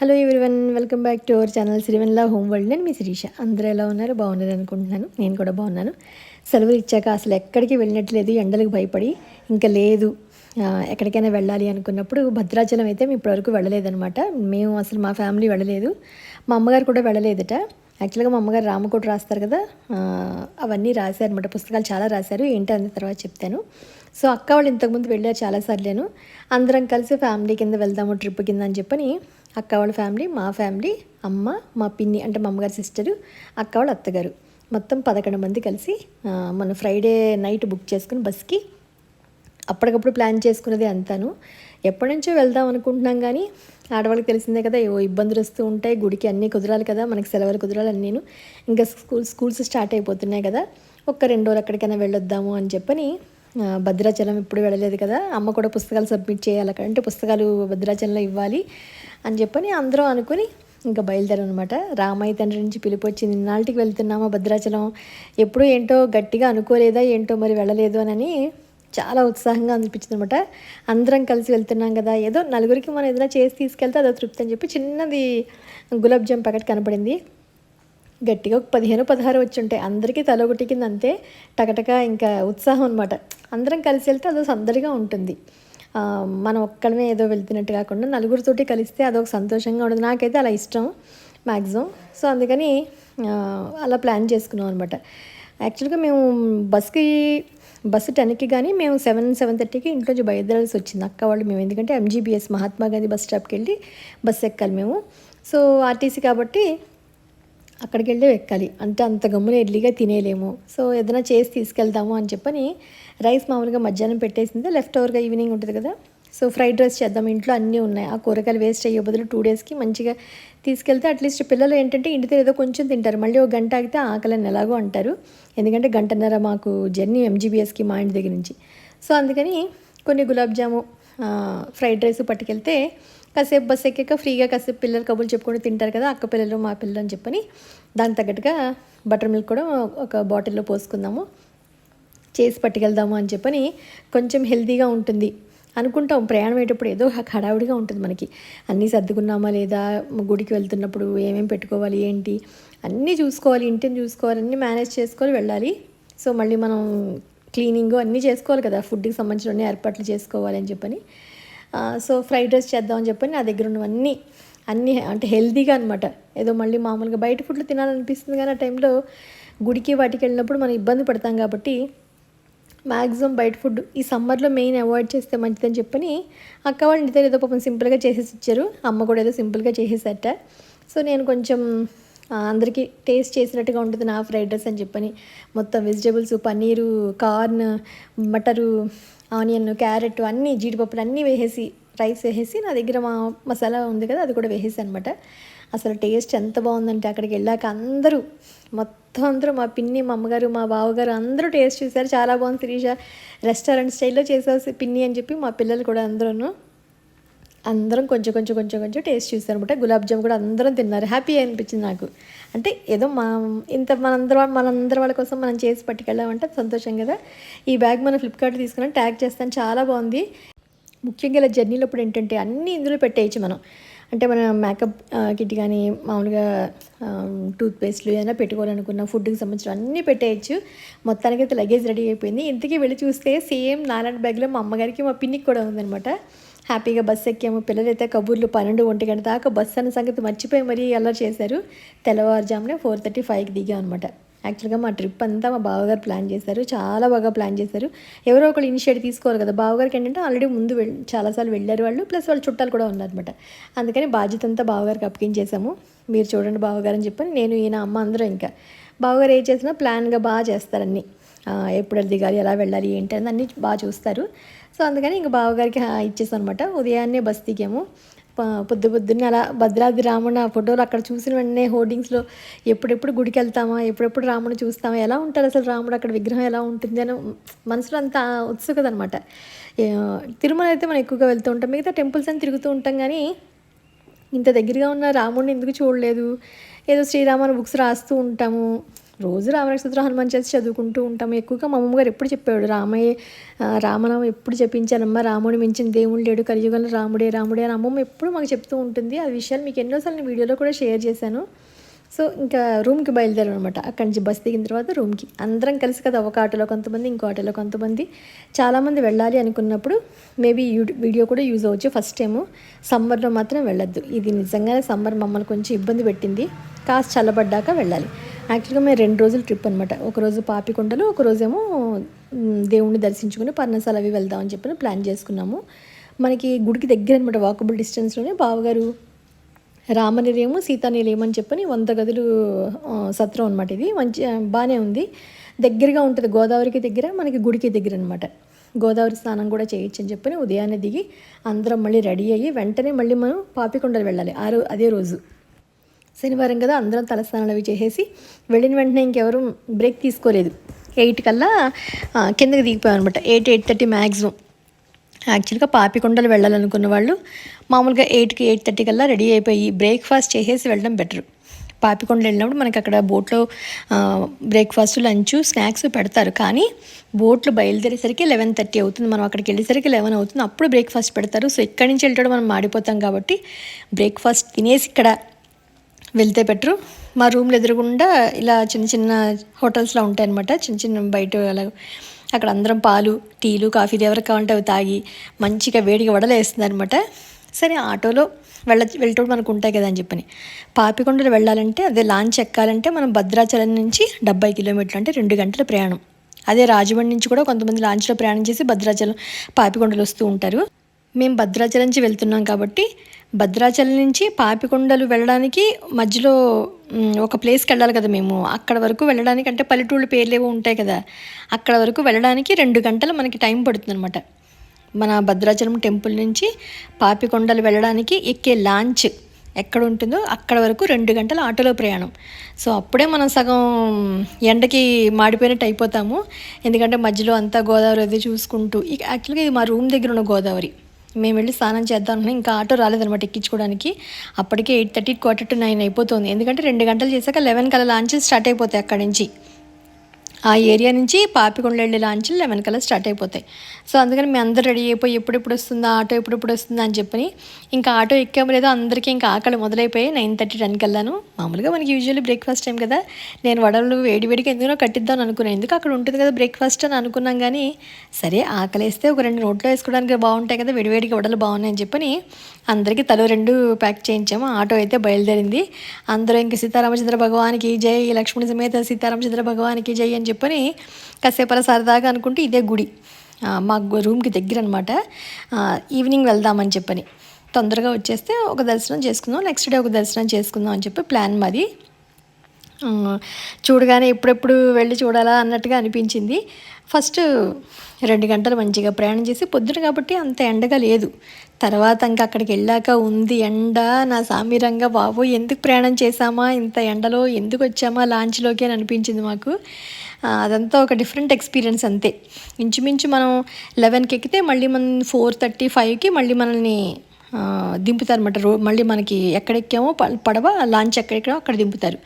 Hello everyone, welcome back to our channel Sirivennela home world. నేను మీ శిరీష. అందరూ ఎలా ఉన్నారు? బాగున్నారు అనుకుంటున్నాను. నేను కూడా బాగున్నాను. సెలవులు ఇచ్చాక అసలు ఎక్కడికి వెళ్ళినట్లేదు, ఎండలకు భయపడి. ఇంకా లేదు ఎక్కడికైనా వెళ్ళాలి అనుకున్నప్పుడు భద్రాచలం అయితే మేము ఇప్పటివరకు వెళ్ళలేదనమాట. మేము అసలు మా ఫ్యామిలీ వెళ్ళలేదు, మా అమ్మగారు కూడా వెళ్ళలేదట. యాక్చువల్గా మా అమ్మగారు రామకోట రాస్తారు కదా, అవన్నీ రాశారనమాట. పుస్తకాలు చాలా రాశారు, ఏంటో అన్న తర్వాత చెప్తాను. సో అక్క వాళ్ళు ఇంతకుముందు వెళ్ళారు చాలాసార్లు. అందరం కలిసి ఫ్యామిలీ కింద వెళ్దాము ట్రిప్ కింద అని చెప్పని అక్క వాళ్ళ ఫ్యామిలీ, మా ఫ్యామిలీ, అమ్మ, మా పిన్ని అంటే మా అమ్మగారి సిస్టరు, అక్క వాళ్ళ అత్తగారు, మొత్తం 11 మంది కలిసి మన ఫ్రైడే నైట్ బుక్ చేసుకుని బస్కి అప్పటికప్పుడు ప్లాన్ చేసుకున్నది అంతాను. ఎప్పటి నుంచో వెళ్దాం అనుకుంటున్నాం కానీ ఆడవాళ్ళకి తెలిసిందే కదా, ఏవో ఇబ్బందులు వస్తూ ఉంటాయి. గుడికి అన్నీ కుదరాలి కదా, మనకి సెలవులు కుదరాలి అన్నీను. ఇంకా స్కూల్స్ స్టార్ట్ అయిపోతున్నాయి కదా, ఒక్క 2 రోజులు ఎక్కడికైనా వెళ్ళొద్దాము అని చెప్పని భద్రాచలం ఇప్పుడు వెళ్ళలేదు కదా, అమ్మ కూడా పుస్తకాలు సబ్మిట్ చేయాలి అంటే పుస్తకాలు భద్రాచలంలో ఇవ్వాలి అని చెప్పని అందరం అనుకుని ఇంకా బయలుదేరనమాట. రామయ్య తండ్రి నుంచి పిలుపు వచ్చింది, ఇన్నాళ్ళకి వెళ్తున్నామా భద్రాచలం, ఎప్పుడు ఏంటో గట్టిగా అనుకోలేదా ఏంటో మరి వెళ్ళలేదు అని చాలా ఉత్సాహంగా అనిపించింది అనమాట. అందరం కలిసి వెళ్తున్నాం కదా, ఏదో నలుగురికి మనం ఏదైనా చేసి తీసుకెళ్తే అదో తృప్తి అని చెప్పి చిన్నది గులాబ్ జామ్ ప్యాకెట్ కనపడింది. గట్టిగా ఒక 15-16 వచ్చి ఉంటాయి. అందరికీ తలొకటి కింద అంతే టకటక ఇంకా ఉత్సాహం అనమాట. అందరం కలిసి వెళ్తే అదో సందడిగా ఉంటుంది. మనం ఒక్కడమే ఏదో వెళ్తున్నట్టు కాకుండా నలుగురితోటి కలిస్తే అదొక సంతోషంగా ఉంటుంది. నాకైతే అలా ఇష్టం మ్యాక్సిమం. సో అందుకని అలా ప్లాన్ చేసుకున్నాం అనమాట. యాక్చువల్గా మేము బస్సు 10కి కానీ మేము 7-7:30కి ఇంట్లోంచి బయలుదేరాల్సి వచ్చింది అక్క వాళ్ళు మేము. ఎందుకంటే MGBS మహాత్మా గాంధీ బస్ స్టాప్కి వెళ్ళి బస్సు ఎక్కాలి మేము. సో ఆర్టీసీ కాబట్టి అక్కడికి వెళ్ళి ఎక్కాలి అంటే అంత గమ్మున ఎర్లీగా తినేయలేము. సో ఏదైనా చేసి తీసుకెళ్దాము అని చెప్పని రైస్ మామూలుగా మధ్యాహ్నం పెట్టేసింది, లెఫ్ట్ ఓవర్గా ఈవినింగ్ ఉంటుంది కదా, సో ఫ్రైడ్ రైస్ చేద్దాం, ఇంట్లో అన్నీ ఉన్నాయి, ఆ కూరగాయలు వేస్ట్ అయ్యే బదులు 2 డేస్కి మంచిగా తీసుకెళ్తే అట్లీస్ట్ పిల్లలు ఏంటంటే ఇంటితో ఏదో కొంచెం తింటారు, మళ్ళీ ఒక గంట ఆగితే ఆకలని ఎలాగో అంటారు. ఎందుకంటే 1:30 మాకు జర్నీ MGBSకి మా ఇంటి దగ్గర నుంచి. సో అందుకని కొన్ని గులాబ్ జాము ఫ్రైడ్ రైస్ పట్టుకెళ్తే కాసేపు బస్ ఎక్కాక ఫ్రీగా కాసేపు పిల్లలు కబుర్లు చెప్పుకొని తింటారు కదా, అక్క పిల్లలు మా పిల్లలు అని చెప్పని దానికి తగ్గట్టుగా బటర్ మిల్క్ కూడా ఒక బాటిల్లో పోసుకుందాము, చేసి పట్టుకెళ్దాము అని చెప్పని కొంచెం హెల్తీగా ఉంటుంది అనుకుంటాం. ప్రయాణం అయ్యేటప్పుడు ఏదో హడావుడిగా ఉంటుంది మనకి, అన్నీ సర్దుకున్నామా లేదా, గుడికి వెళ్తున్నప్పుడు ఏమేమి పెట్టుకోవాలి ఏంటి అన్నీ చూసుకోవాలి, ఇంటిని చూసుకోవాలి, అన్నీ మేనేజ్ చేసుకొని వెళ్ళాలి. సో మళ్ళీ మనం క్లీనింగ్ అన్నీ చేసుకోవాలి కదా, ఫుడ్కి సంబంధించిన ఏర్పాట్లు చేసుకోవాలి అని చెప్పని సో ఫ్రైడ్ రైస్ చేద్దామని చెప్పని నా దగ్గర ఉన్నవన్నీ అన్నీ అంటే హెల్తీగా అనమాట. ఏదో మళ్ళీ మామూలుగా బయట ఫుడ్లు తినాలనిపిస్తుంది కానీ ఆ టైంలో గుడికి వాటికి వెళ్ళినప్పుడు మనం ఇబ్బంది పడతాం కాబట్టి మ్యాక్సిమం బయట ఫుడ్ ఈ సమ్మర్లో మెయిన్ అవాయిడ్ చేస్తే మంచిదని చెప్పని అక్క వాళ్ళు ఇంటి దగ్గర ఏదో పాపం సింపుల్గా చేసేసి ఇచ్చారు, అమ్మ కూడా ఏదో సింపుల్గా చేసేసట. సో నేను కొంచెం అందరికీ టేస్ట్ చేసినట్టుగా ఉంటుంది నా ఫ్రైడ్ రైస్ అని చెప్పని మొత్తం వెజిటేబుల్స్, పన్నీరు, కార్న్, మటరు, ఆనియన్, క్యారెట్ అన్నీ జీడిపప్పులు అన్నీ వేసేసి రైస్ వేసేసి నా దగ్గర మా మసాలా ఉంది కదా అది కూడా వేసేసి అనమాట. అసలు టేస్ట్ ఎంత బాగుందంటే అక్కడికి వెళ్ళాక మొత్తం అందరూ మా పిన్ని, మా అమ్మగారు, మా బావగారు అందరూ టేస్ట్ చూశారు. చాలా బాగుంది శిరీష, రెస్టారెంట్ స్టైల్లో చేసేసి పిన్ని అని చెప్పి మా పిల్లలు కూడా అందరం కొంచెం టేస్ట్ చూసారు అనమాట. గులాబ్ జామ్ కూడా అందరం తిన్నారు, హ్యాపీ అనిపించింది నాకు. అంటే ఏదో మనందరం వాళ్ళ కోసం మనం చేసి పట్టుకెళ్ళామంటే సంతోషం కదా. ఈ బ్యాగ్ మన ఫ్లిప్కార్ట్ తీసుకుని ట్యాగ్ చేస్తాను, చాలా బాగుంది. ముఖ్యంగా ఇలా జర్నీలప్పుడు ఏంటంటే అన్నీ ఇందులో పెట్టేయచ్చు మనం. అంటే మన మేకప్ కిట్ కానీ మామూలుగా టూత్పేస్ట్లు ఏదైనా పెట్టుకోవాలనుకున్న ఫుడ్కి సంబంధించిన అన్నీ పెట్టేయచ్చు. మొత్తానికైతే లగేజ్ రెడీ అయిపోయింది. ఇంతకీ వెళ్ళి చూస్తే సేమ్ నాలాంటి బ్యాగ్లో మా అమ్మగారికి మా పిన్నికి కూడా ఉందనమాట. హ్యాపీగా బస్సు ఎక్కాము. పిల్లలైతే కబుర్లు 12-1 గంట దాకా బస్సు అన్న సంగతి మర్చిపోయి మరీ అల్లరి చేశారు. తెల్లవారుజామునే 4:35కి దిగాం అనమాట. యాక్చువల్గా మా ట్రిప్ అంతా మా బావగారు ప్లాన్ చేశారు, చాలా బాగా ప్లాన్ చేశారు. ఎవరో ఒకళ్ళు ఇనిషియేటివ్ తీసుకోవాలి కదా, బావగారికి ఏంటంటే ఆల్రెడీ ముందు చాలాసార్లు వెళ్ళారు వాళ్ళు, ప్లస్ వాళ్ళ చుట్టాలు కూడా ఉన్నారనమాట. అందుకని బాధ్యత అంతా బావగారికి అప్పగించేసాము. మీరు చూడండి బావగారు అని చెప్పని నేను, ఈయన, అమ్మ అందరం ఇంకా బావగారు ఏం చేసినా ప్లాన్గా బాగా చేస్తారన్నీ. ఎప్పుడు దిగాలి, ఎలా వెళ్ళాలి ఏంటి అని అన్నీ బాగా చూస్తారు. సో అందుకని ఇంక బావగారికి ఇచ్చేసాం అనమాట. ఉదయాన్నే బస్ దిగాము. పొద్దున్నే అలా భద్రాద్రి రాముడు ఆ ఫోటోలు అక్కడ చూసిన వెంటనే హోర్డింగ్స్లో ఎప్పుడెప్పుడు గుడికి వెళ్తామా, ఎప్పుడెప్పుడు రాముడు చూస్తామా, ఎలా ఉంటారు అసలు రాముడు అక్కడ విగ్రహం ఎలా ఉంటుంది అని మనసులో అంత ఉత్సుకత అనమాట. తిరుమల అయితే మనం ఎక్కువగా వెళ్తూ ఉంటాం, మిగతా టెంపుల్స్ అని తిరుగుతూ ఉంటాం కానీ ఇంత దగ్గరగా ఉన్న రాముడిని ఎందుకు చూడలేదు. ఏదో శ్రీరామని బుక్స్ రాస్తూ ఉంటాము, రోజు రామనక్షత్రం హనుమాన్ చాలీసా చదువుకుంటూ ఉంటాము. ఎక్కువగా మా అమ్మగారు ఎప్పుడు చెప్పేవాడు, రామనామం ఎప్పుడు జపించాలమ్మా, రాముడి మించిన దేవుడు లేడు, కలియుగంలో రాముడే రాముడే అని అమ్మమ్మ ఎప్పుడు మాకు చెప్తూ ఉంటుంది. ఆ విషయాలు మీకు ఎన్నోసార్లు నేను వీడియోలో కూడా షేర్ చేశాను. సో ఇంకా రూమ్కి బయలుదేరాం అనమాట. అక్కడి నుంచి బస్ దిగిన తర్వాత రూమ్కి అందరం కలిసి కదా, ఒక ఆటోలో కొంతమంది, ఇంకో ఆటోలో కొంతమంది, చాలామంది వెళ్ళాలి అనుకున్నప్పుడు మేబీ వీడియో కూడా యూజ్ అవ్వచ్చు. ఫస్ట్ టైము సమ్మర్లో మాత్రం వెళ్ళొద్దు. ఇది నిజంగానే సమ్మర్ మమ్మల్ని కొంచెం ఇబ్బంది పెట్టింది. కాస్త చల్లబడ్డాక వెళ్ళాలి. యాక్చువల్గా మేము 2 రోజుల ట్రిప్ అనమాట. ఒకరోజు పాపికొండలు, ఒకరోజేమో దేవుణ్ణి దర్శించుకుని పర్ణశాల అవి వెళ్దామని చెప్పి ప్లాన్ చేసుకున్నాము. మనకి గుడికి దగ్గర అనమాట, వాకబుల్ డిస్టెన్స్లోనే బావగారు రామనిలయము, సీతానిలయం అని చెప్పని 100 గదులు సత్రం అనమాట. ఇది మంచి బాగానే ఉంది, దగ్గరగా ఉంటుంది. గోదావరికి దగ్గర, మనకి గుడికి దగ్గర అనమాట. గోదావరి స్నానం కూడా చేయొచ్చు అని చెప్పని ఉదయాన్నే దిగి అందరం మళ్ళీ రెడీ అయ్యి వెంటనే మళ్ళీ మనం పాపికొండలు వెళ్ళాలి. అదే రోజు శనివారం కదా, అందరం తలస్నానాలు అవి చేసేసి వెళ్ళిన వెంటనే ఇంకెవరు బ్రేక్ తీసుకోలేదు. 8 కల్లా కిందకి దిగిపోయాం అనమాట. 8-8:30 మ్యాక్సిమం. యాక్చువల్గా పాపికొండలు వెళ్ళాలనుకున్న వాళ్ళు మామూలుగా 8కి 8:30 కల్లా రెడీ అయిపోయి బ్రేక్ఫాస్ట్ చేసేసి వెళ్ళడం బెటర్. పాపికొండలు వెళ్ళినప్పుడు మనకి అక్కడ బోట్లో బ్రేక్ఫాస్ట్, లంచ్, స్నాక్స్ పెడతారు. కానీ బోట్లు బయలుదేరేసరికి 11:30 అవుతుంది. మనం అక్కడికి వెళ్ళేసరికి 11 అవుతుంది. అప్పుడు బ్రేక్ఫాస్ట్ పెడతారు. సో ఇక్కడి నుంచి వెళ్ళడం మనం మాడిపోతాం కాబట్టి బ్రేక్ఫాస్ట్ తినేసి ఇక్కడ వెళ్తే బెటరు. మా రూమ్లో ఎదురుగుండా ఇలా చిన్న చిన్న హోటల్స్లో ఉంటాయన్నమాట, చిన్న చిన్న బయట అలా. అక్కడ అందరం పాలు, టీలు, కాఫీలు ఎవరికి కావాలంటే అవి తాగి మంచిగా వేడిగా వడలు వేస్తుందనమాట. సరే ఆటోలో వెళ్ళటప్పుడు మనకు ఉంటాయి కదా అని చెప్పని పాపికొండలు వెళ్ళాలంటే, అదే లాంచ్ ఎక్కాలంటే మనం భద్రాచలం నుంచి 70 కిలోమీటర్లు, అంటే 2 గంటల ప్రయాణం. అదే రాజమండ్రి నుంచి కూడా కొంతమంది లాంచ్లో ప్రయాణం చేసి భద్రాచలం, పాపికొండలు వస్తూ ఉంటారు. మేము భద్రాచలం నుంచి వెళ్తున్నాం కాబట్టి భద్రాచలం నుంచి పాపికొండలు వెళ్ళడానికి మధ్యలో ఒక ప్లేస్కి వెళ్ళాలి కదా మేము. అక్కడ వరకు వెళ్ళడానికి, అంటే పల్లెటూళ్ళ పేర్లేవో ఉంటాయి కదా, అక్కడ వరకు వెళ్ళడానికి 2 గంటలు మనకి టైం పడుతుంది అనమాట. మన భద్రాచలం టెంపుల్ నుంచి పాపికొండలు వెళ్ళడానికి ఎక్కే లాంచ్ ఎక్కడ ఉంటుందో అక్కడ వరకు 2 గంటల ఆటోలో ప్రయాణం. సో అప్పుడే మనం సగం ఎండకి మాడిపోయినట్టు అయిపోతాము. ఎందుకంటే మధ్యలో అంతా గోదావరి అది చూసుకుంటూ, యాక్చువల్గా ఇది మా రూమ్ దగ్గర ఉన్న గోదావరి. మేము వెళ్ళి స్నానం చేద్దాం, ఇంకా ఆటో రాలేదనమాట ఎక్కించుకోవడానికి. అప్పటికే 8:30, 8:45 అయిపోతుంది. ఎందుకంటే 2 గంటలు చేశాక 11 కల్లా లాంచెస్ స్టార్ట్ అయిపోతాయి. అక్కడి నుంచి ఆ ఏరియా నుంచి పాపికొండలు వెళ్ళే లాంచ్లు 11 కల్లా స్టార్ట్ అయిపోతాయి. సో అందుకని మేము అందరూ రెడీ అయిపోయి ఎప్పుడెప్పుడు వస్తుందా ఆటో, ఎప్పుడెప్పుడు వస్తుందా అని చెప్పని ఇంకా ఆటో ఎక్కాము లేదో అందరికీ ఇంకా ఆకలి మొదలైపోయి 9:30, 10 కల్లాను. మామూలుగా మనకి యూజువల్లీ బ్రేక్ఫాస్ట్ టైం కదా, నేను వడలు వేడివేడికి ఎందుకో కట్టిద్దాం అనుకున్నాను. ఎందుకు అక్కడ ఉంటుంది కదా బ్రేక్ఫాస్ట్ అని అనుకున్నాం. కానీ సరే ఆకలి వేస్తే ఒక 2 నోట్లో వేసుకోవడానికి బాగుంటాయి కదా, వేడివేడికి వడలు బాగున్నాయని చెప్పని అందరికీ తలో 2 ప్యాక్ చేయించాము. ఆటో అయితే బయలుదేరింది. అందరూ ఇంక సీతారామచంద్ర భగవానికి జై, లక్ష్మణి సమేత సీతారామచంద్ర భగవానికి జై అని చెప్పని కాసేపు అలా సరదాగా అనుకుంటే, ఇదే గుడి మా రూమ్కి దగ్గర అనమాట. ఈవినింగ్ వెళ్దామని చెప్పని తొందరగా వచ్చేస్తే ఒక దర్శనం చేసుకుందాం, నెక్స్ట్ డే ఒక దర్శనం చేసుకుందాం అని చెప్పి ప్లాన్ మాది. చూడగానే ఎప్పుడెప్పుడు వెళ్ళి చూడాలా అన్నట్టుగా అనిపించింది. ఫస్ట్ 2 గంటలు మంచిగా ప్రయాణం చేసి, పొద్దున కాబట్టి అంత ఎండగా లేదు. తర్వాత ఇంకా అక్కడికి వెళ్ళాక ఉంది ఎండ. నా సామిరంగా బాబు ఎందుకు ప్రయాణం చేసామా, ఇంత ఎండలో ఎందుకు వచ్చామా లాంచ్లోకి అని అనిపించింది మాకు. అదంతా ఒక డిఫరెంట్ ఎక్స్పీరియన్స్ అంతే. ఇంచుమించు మనం 11కి ఎక్కితే మళ్ళీ మనం 4:30, 5కి మళ్ళీ మనల్ని దింపుతారు అనమాట. మళ్ళీ మనకి ఎక్కడెక్కామో పడవ లాంచ్ ఎక్కడెక్కడో అక్కడ దింపుతారు.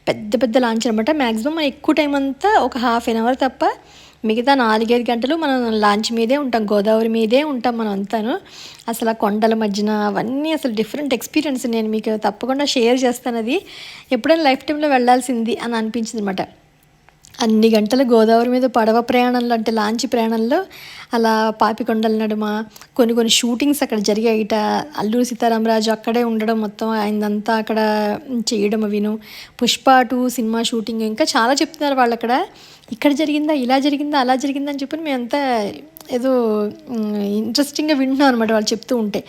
పెద్ద పెద్ద లాంచ్ అనమాట. మ్యాక్సిమం మనం ఎక్కువ టైం అంతా ఒక ½ అవర్ తప్ప మిగతా 4-5 గంటలు మనం లాంచ్ మీదే ఉంటాం, గోదావరి మీదే ఉంటాం మనం అంతాను. అసలు ఆ కొండల మధ్యన అవన్నీ అసలు డిఫరెంట్ ఎక్స్పీరియన్స్. నేను మీకు తప్పకుండా షేర్ చేస్తాను. అది ఎప్పుడైనా లైఫ్ టైంలో వెళ్ళాల్సింది అని అనిపించింది అనమాట. అన్ని గంటలు గోదావరి మీద పడవ ప్రయాణంలో, అంటే లాంచ్ ప్రయాణంలో అలా పాపికొండల నడుమ కొన్ని షూటింగ్స్ అక్కడ జరిగాయిట. అల్లూరి సీతారామరాజు అక్కడే ఉండడం, మొత్తం ఆయనంతా అక్కడ చేయడం అవిను. పుష్ప 2 సినిమా షూటింగ్, ఇంకా చాలా చెప్తున్నారు వాళ్ళు అక్కడ. ఇక్కడ జరిగిందా, ఇలా జరిగిందా, అలా జరిగిందా అని చెప్పి మేమంతా ఏదో ఇంట్రెస్టింగ్గా వింటున్నాం అనమాట వాళ్ళు చెప్తూ ఉంటే.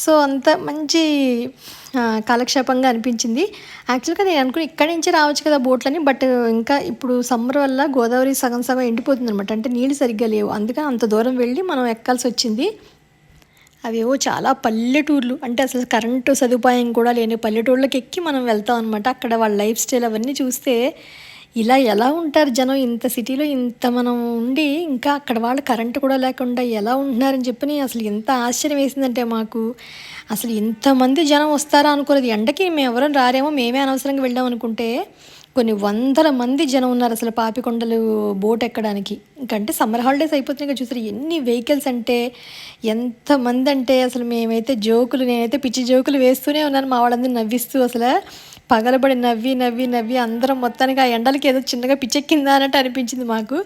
సో అంత మంచి కాలక్షేపంగా అనిపించింది. యాక్చువల్గా నేను అనుకుని ఇక్కడి నుంచే రావచ్చు కదా బోట్లని, బట్ ఇంకా ఇప్పుడు సమ్మర్ వల్ల గోదావరి సగం సగం ఎండిపోతుంది అనమాట. అంటే నీళ్ళు సరిగ్గా లేవు, అందుకని అంత దూరం వెళ్ళి మనం ఎక్కాల్సి వచ్చింది. అవేవో చాలా పల్లెటూర్లు, అంటే అసలు కరెంటు సదుపాయం కూడా లేని పల్లెటూర్లకు ఎక్కి మనం వెళ్తాం అనమాట. అక్కడ వాళ్ళ లైఫ్ స్టైల్ అవన్నీ చూస్తే ఇలా ఎలా ఉంటారు జనం, ఇంత సిటీలో ఇంత మనం ఉండి ఇంకా అక్కడ వాళ్ళు కరెంటు కూడా లేకుండా ఎలా ఉంటున్నారని చెప్పి అసలు ఎంత ఆశ్చర్యం వేసిందంటే మాకు. అసలు ఇంతమంది జనం వస్తారా అనుకోలేదు. ఎండకి మేము ఎవరైనా రారేమో, మేమే అనవసరంగా వెళ్ళాం అనుకుంటే కొన్ని వందల మంది జనం ఉన్నారు అసలు పాపికొండలు బోట్ ఎక్కడానికి. ఇంకంటే సమ్మర్ హాలిడేస్ అయిపోతున్నాయి చూసారు ఎన్ని వెహికల్స్ అంటే, ఎంతమంది అంటే అసలు మేమైతే జోకులు, నేనైతే పిచ్చి జోకులు వేస్తూనే ఉన్నాను మా వాళ్ళందరూ నవ్విస్తూ. అసలు పగలబడి నవ్వి నవ్వి నవ్వి అందరం మొత్తానికి ఆ ఎండలకి ఏదో చిన్నగా పిచ్చెక్కిందా అన్నట్టు అనిపించింది మాకు.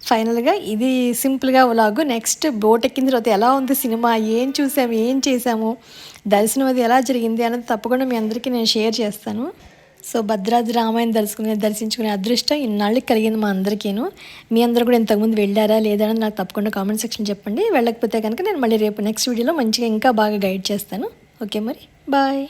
ఫైనల్గా ఇది సింపుల్గా వ్లాగు. నెక్స్ట్ బోట్ ఎక్కిన తర్వాత ఎలా ఉంది సినిమా, ఏం చూసాము, ఏం చేసాము, దర్శనం అది ఎలా జరిగింది అన్నది తప్పకుండా మీ అందరికీ నేను షేర్ చేస్తాను. సో భద్రాద్రి రామాయణ దర్శించుకునే అదృష్టం ఇన్నాళ్ళకి కలిగింది మా అందరికీను. మీ అందరూ కూడా ఇంతకుముందు వెళ్ళారా లేదా అని నాకు తప్పకుండా కామెంట్ సెక్షన్ చెప్పండి. వెళ్ళకపోతే కనుక నేను మళ్ళీ రేపు నెక్స్ట్ వీడియోలో మంచిగా ఇంకా బాగా గైడ్ చేస్తాను. ఓకే మరి బాయ్.